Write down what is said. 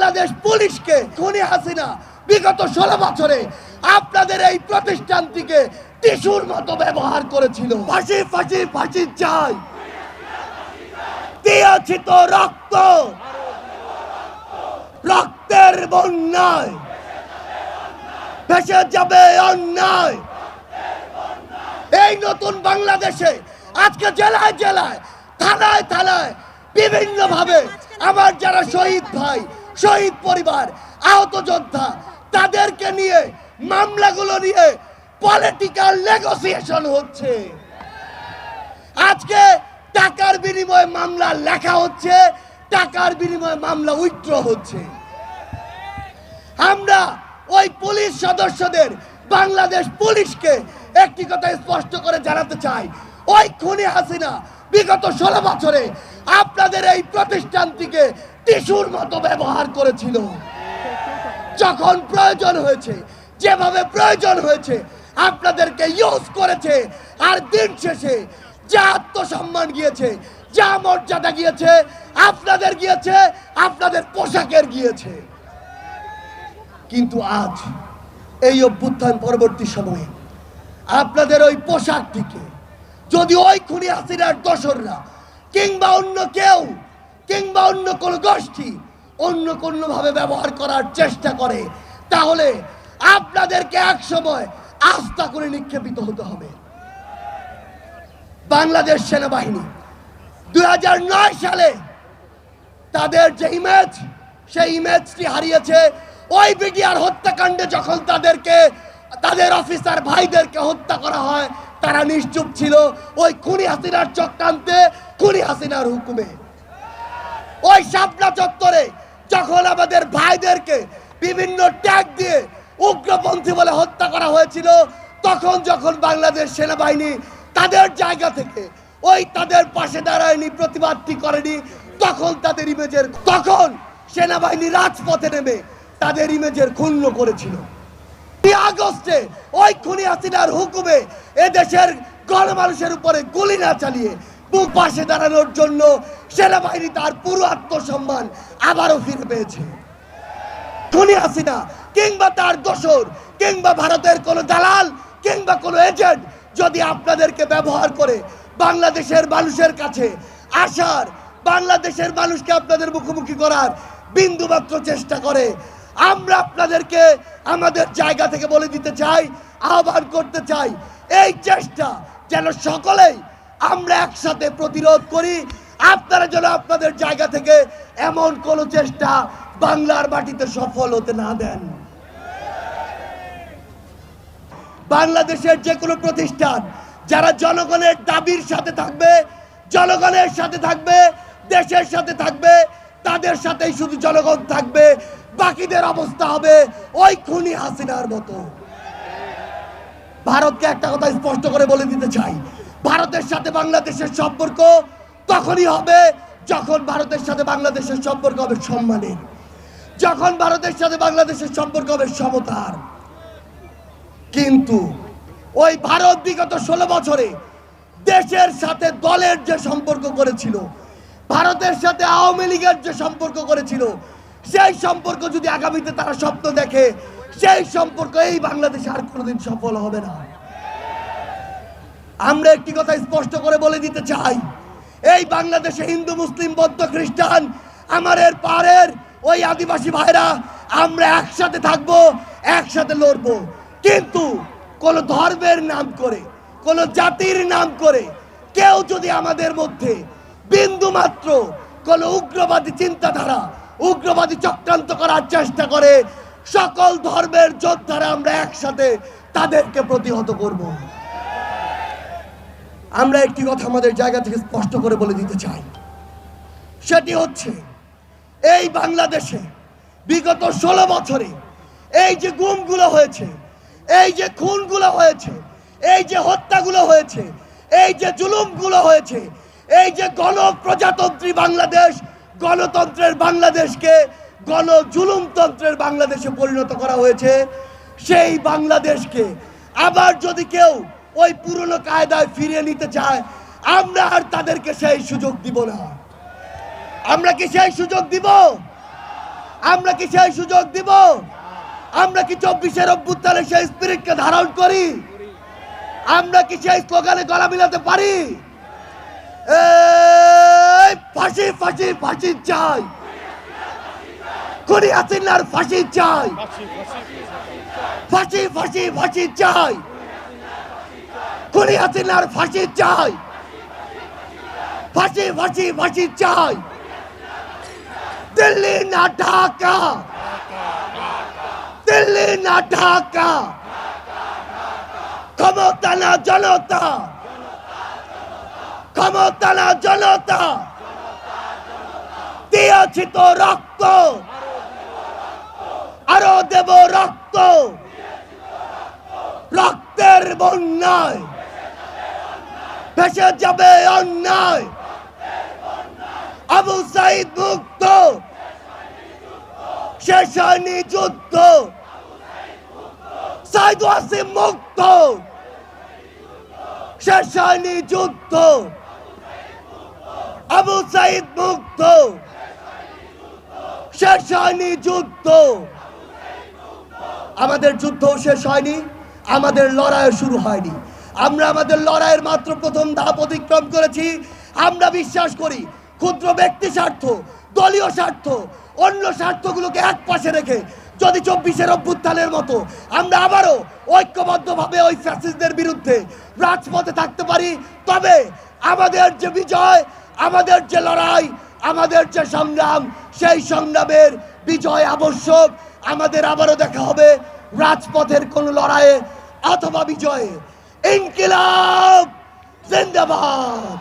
বাংলাদেশ পুলিশকে খুনি হাসিনা বিগত 16 বছরে আপনাদের এই প্রতিষ্ঠানটিকে টিস্যুর মতো ব্যবহার করেছিল। ফাঁসি ফাঁসি ফাঁসি চাই, দিয়েছি তো রক্ত, রক্তের বন্যায় ভেসে যাবে অন্যায়। এই নতুন বাংলাদেশে আজকে জেলায় জেলায় থানায় থানায় বিভিন্ন ভাবে আমার যারা শহীদ ভাই, শহীদ পরিবার, আহত যোদ্ধা, তাদেরকে নিয়ে মামলাগুলো নিয়ে পলিটিক্যাল নেগোসিয়েশন হচ্ছে। আজকে টাকার বিনিময়ে মামলা লেখা হচ্ছে, টাকার বিনিময়ে মামলা উইথড্র হচ্ছে। আমরা ওই পুলিশ সদস্যদের, বাংলাদেশ পুলিশকে একটি কথা স্পষ্ট করে জানাতে চাই, ওই খুনি হাসিনা বিগত 16 বছরে আপনাদের এই প্রতিষ্ঠানটিকে টিস্যুর মতো ব্যবহার করেছিল। যখন প্রয়োজন হয়েছে, যেভাবে প্রয়োজন হয়েছে আপনাদেরকে ইউজ করেছে। আর দিন শেষে যা আত্মসম্মান গিয়েছে, যা মর্যাদা গিয়েছে, আপনাদের গিয়েছে, আপনাদের পোশাকের গিয়েছে। কিন্তু আজ এই অভ্যুত্থান পরবর্তী সময়ে আপনাদের ওই পোশাকটিকে যদি ওই খুনি হাসিনার দোসররা কিংবা অন্য কেউ কিংবা অন্য কোন গোষ্ঠী অন্য কোনোভাবে ব্যবহার করার চেষ্টা করে, তাহলে আপনাদেরকে এক সময় আস্থা করে নিক্ষেপিত হতে হবে। বাংলাদেশ সেনাবাহিনী 2009 সালে তাদের যে ইমেজ, সেই ইমেজটি হারিয়েছে। ওই বিডিআর হত্যাকাণ্ডে যখন তাদের অফিসার ভাইদেরকে হত্যা করা হয়, তারা নিশ্চুপ ছিল ওই খুনি হাসিনার চক্রান্তে, খুনি হাসিনার হুকুমে। ওই শাপলা চত্বরে যখন আমাদের ভাইদেরকে বিভিন্ন ট্যাগ দিয়ে উগ্রপন্থী বলে হত্যা করা হয়েছিল, তখন যখন বাংলাদেশ সেনাবাহিনী তাদের জায়গা থেকে ওই তাদের পাশে দাঁড়ায়নি, প্রতিবাদটি করেনি, তখন সেনাবাহিনী রাজপথে নেমে তাদের ইমেজের ক্ষুণ্ণ করেছিল। আগস্টে ওই খুনি হাসিনার হুকুমে এদেশের গণমানুষের উপরে গুলি না চালিয়ে বুক পাশে দাঁড়ানোর জন্য সেনাবাহিনী তার পুরো আত্মসম্মান আবারও ফিরে পেয়েছে। খুনি হাসিনা কিংবা তার দোসর কিংবা ভারতের কোনো দালাল কিংবা কোনো এজেন্ট যদি আপনাদেরকে ব্যবহার করে বাংলাদেশের মানুষের কাছে আসার, বাংলাদেশের মানুষকে আপনাদের মুখোমুখি করার বিন্দুমাত্র চেষ্টা করে, আমরা আপনাদেরকে আমাদের জায়গা থেকে বলে দিতে চাই, আহ্বান করতে চাই, এই চেষ্টা যেন সকলেই আমরা একসাথে প্রতিরোধ করি। আপনারা যেন আপনাদের জায়গা থেকে এমন কোন চেষ্টা বাংলার মাটিতে সফল হতে না দেন। বাংলাদেশের যে কোনো প্রতিষ্ঠান যারা জনগণের দাবির সাথে থাকবে, জনগণের সাথে থাকবে, দেশের সাথে থাকবে, তাদের সাথেই শুধু জনগণ থাকবে। বাকিদের অবস্থা হবে ওই খুনি হাসিনার মতো। ভারতকে একটা কথা স্পষ্ট করে বলে দিতে চাই, ভারতের সাথে বাংলাদেশের সম্পর্ক তখনই হবে যখন ভারতের সাথে বাংলাদেশের সম্পর্ক হবে সম্মানের, যখন ভারতের সাথে বাংলাদেশের সম্পর্ক হবে সমতার। কিন্তু ওই ভারত বিগত 16 বছরে দেশের সাথে দলের যে সম্পর্ক করেছিল, ভারতের সাথে আওয়ামী লীগের যে সম্পর্ক করেছিল, সেই সম্পর্ক যদি আগামীতে তারা স্বপ্ন দেখে, সেই সম্পর্ক এই বাংলাদেশে আর কোনোদিন সফল হবে না। আমরা একটি কথা স্পষ্ট করে বলে দিতে চাই, এই বাংলাদেশে হিন্দু, মুসলিম, বৌদ্ধ, খ্রিস্টান, আমাদের পাড়ের ওই আদিবাসী ভাইরা আমরা একসাথে থাকবো, একসাথে লড়বো। কিন্তু কোন ধর্মের নাম করে, কোন জাতির নাম করে কেউ যদি আমাদের মধ্যে বিন্দু মাত্র কোন উগ্রবাদী চিন্তাধারা, উগ্রবাদী চক্রান্ত করার চেষ্টা করে, সকল ধর্মের যোদ্ধারা আমরা একসাথে তাদেরকে প্রতিহত করব। আমরা একটি কথা আমাদের জায়গা থেকে স্পষ্ট করে বলে দিতে চাই, সেটি হচ্ছে এই বাংলাদেশে বিগত 16 বছরে এই যে গুমগুলো হয়েছে, এই যে খুনগুলো হয়েছে, এই যে হত্যাগুলো হয়েছে, এই যে জুলুমগুলো হয়েছে, এই যে গণপ্রজাতন্ত্রী বাংলাদেশ, গণতন্ত্রের বাংলাদেশকে গণজুলুমতন্ত্রের বাংলাদেশে পরিণত করা হয়েছে, সেই বাংলাদেশকে আবার যদি কেউ ওই পুরনো কায়দায় ফিরিয়ে নিতে চায়, আমরা আর তাদেরকে সেই সুযোগ দিব না। আমরা কি সেই সুযোগ দিব? আমরা কি সেই সুযোগ দিব? আমরা কি 24-এর অভ্যুত্থানের সেই স্পিরিটকে ধারণ করি? আমরা কি সেই স্লোগানে গলা মিলাতে পারি? এই ফাঁসি ফাঁসি ফাঁসি চাই, খুনি হাসিনার ফাঁসি চাই, ফাঁসি ফাঁসি ফাঁসি চাই, খুনি হাসিনার ফাঁসি চাই, ফাঁসি ফাঁসি ফাঁসি চাই। দিল্লি না ঢাকা, দিল্লি না ঢাকা, ক্ষমতা না জনতা, ক্ষমতা না জনতা। দিয়েছি তো রক্ত, আরো দেব রক্ত, রক্তের বন্যায় ভেসে যাবে অন্যায়। আবু সাইদ মুক্ত, শেষ হয়নি যুদ্ধ। সাইদ ওয়াসিম মুক্ত, শেষ হয়নি যুদ্ধ। আবু সাইদ মুক্ত, শেষ হয়নি যুদ্ধ। আমাদের যুদ্ধ শেষ হয়নি, আমাদের লড়াই শুরু হয়নি। আমরা আমাদের লড়াইয়ের মাত্র প্রথম ধাপ অতিক্রম করেছি। আমরা বিশ্বাস করি ক্ষুদ্র ব্যক্তি স্বার্থ, দলীয় স্বার্থ, অন্য স্বার্থগুলোকে এক পাশে রেখে যদি 24-এর অভ্যুত্থানের মতো আমরা আবারও ঐক্যবদ্ধভাবে ওই ফ্যাসিস্টদের বিরুদ্ধে রাজপথে থাকতে পারি, তবে আমাদের যে বিজয়, আমাদের যে লড়াই, আমাদের যে সংগ্রাম, সেই সংগ্রামের বিজয় আবশ্যক। আমাদের আবারও দেখা হবে রাজপথের কোন লড়াইয়ে অথবা বিজয়ে। ইনকিলাব জিন্দাবাদ।